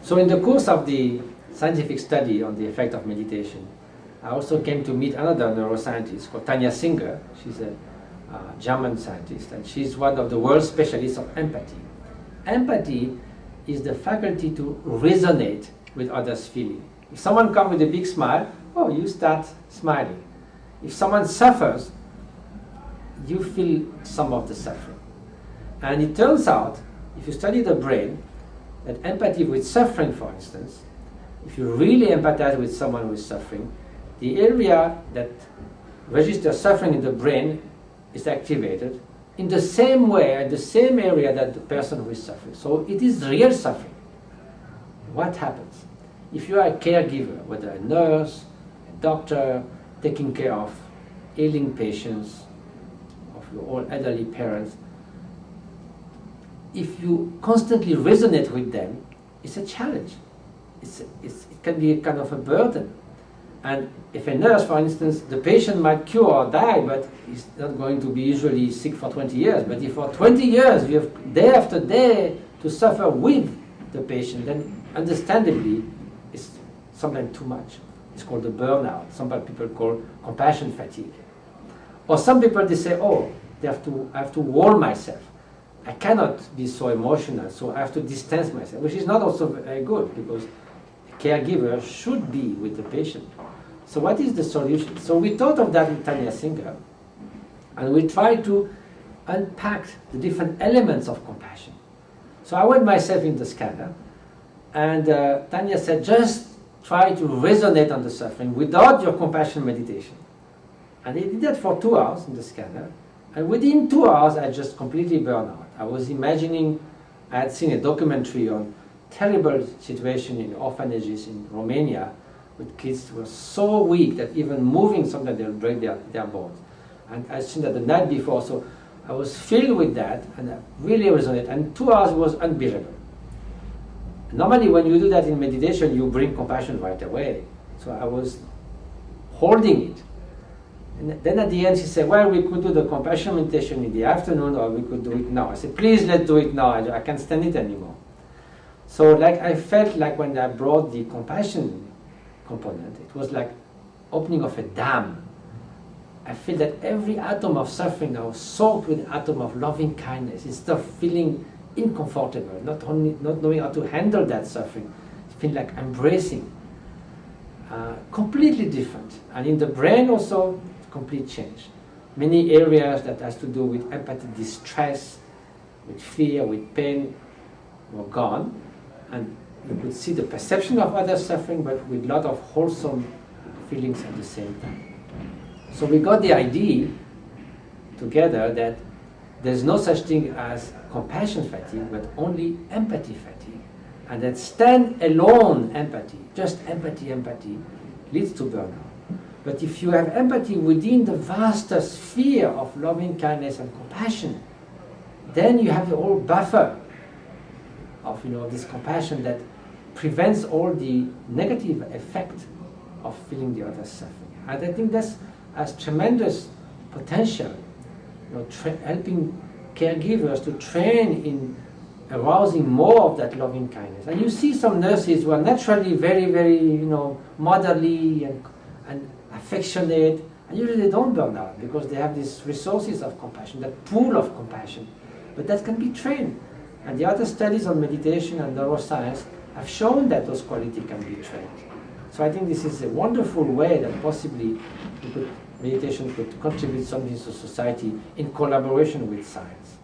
So in the course of the scientific study on the effect of meditation, I also came to meet another neuroscientist called Tania Singer. She's a German scientist, and she's one of the world's specialists of empathy. Empathy is the faculty to resonate with others' feeling. If someone comes with a big smile, oh, you start smiling. If someone suffers, you feel some of the suffering. And it turns out, if you study the brain, that empathy with suffering, for instance, if you really empathize with someone who is suffering, the area that registers suffering in the brain is activated in the same way, in the same area that the person who is suffering. So it is real suffering. What happens? If you are a caregiver, whether a nurse, a doctor, taking care of ailing patients, of your own elderly parents, if you constantly resonate with them, it's a challenge. It can be a kind of a burden. And if a nurse, for instance, the patient might cure or die, but he's not going to be usually sick for 20 years. But if for 20 years you have day after day to suffer with the patient, then understandably it's sometimes too much. It's called the burnout. Some people call compassion fatigue. Or some people, they say, oh, I have to wall myself. I cannot be so emotional, so I have to distance myself, which is not also very good, because a caregiver should be with the patient. So what is the solution? So we thought of that with Tania Singer, and we tried to unpack the different elements of compassion. So I went myself in the scanner, and Tania said, just try to resonate on the suffering without your compassion meditation. And I did that for 2 hours in the scanner, and within 2 hours I just completely burned out. I was imagining, I had seen a documentary on terrible situation in orphanages in Romania with kids who were so weak that even moving sometimes they'll break their bones. And I'd seen that the night before, so I was filled with that, and I really resonated, and 2 hours was unbearable. Normally when you do that in meditation, you bring compassion right away. So I was holding it. And then at the end she said, well, we could do the compassion meditation in the afternoon, or we could do it now. I said, please, let's do it now. I can't stand it anymore. So I felt like when I brought the compassion component, it was like opening of a dam. I feel that every atom of suffering now is soaked with atom of loving kindness. Instead of feeling uncomfortable, not knowing how to handle that suffering, I feel like embracing. Completely different. And in the brain also, complete change. Many areas that has to do with empathy, distress, with fear, with pain, were gone. And you could see the perception of others suffering, but with a lot of wholesome feelings at the same time. So we got the idea together that there's no such thing as compassion fatigue, but only empathy fatigue. And that stand-alone empathy, just empathy, leads to burnout. But if you have empathy within the vaster sphere of loving kindness and compassion, then you have the whole buffer of this compassion that prevents all the negative effect of feeling the other suffering. And I think that has tremendous potential, helping caregivers to train in arousing more of that loving kindness. And you see some nurses who are naturally very, very, motherly and affectionate, and usually they don't burn out because they have these resources of compassion, that pool of compassion. But that can be trained. And the other studies on meditation and neuroscience have shown that those qualities can be trained. So I think this is a wonderful way that possibly meditation could contribute something to society in collaboration with science.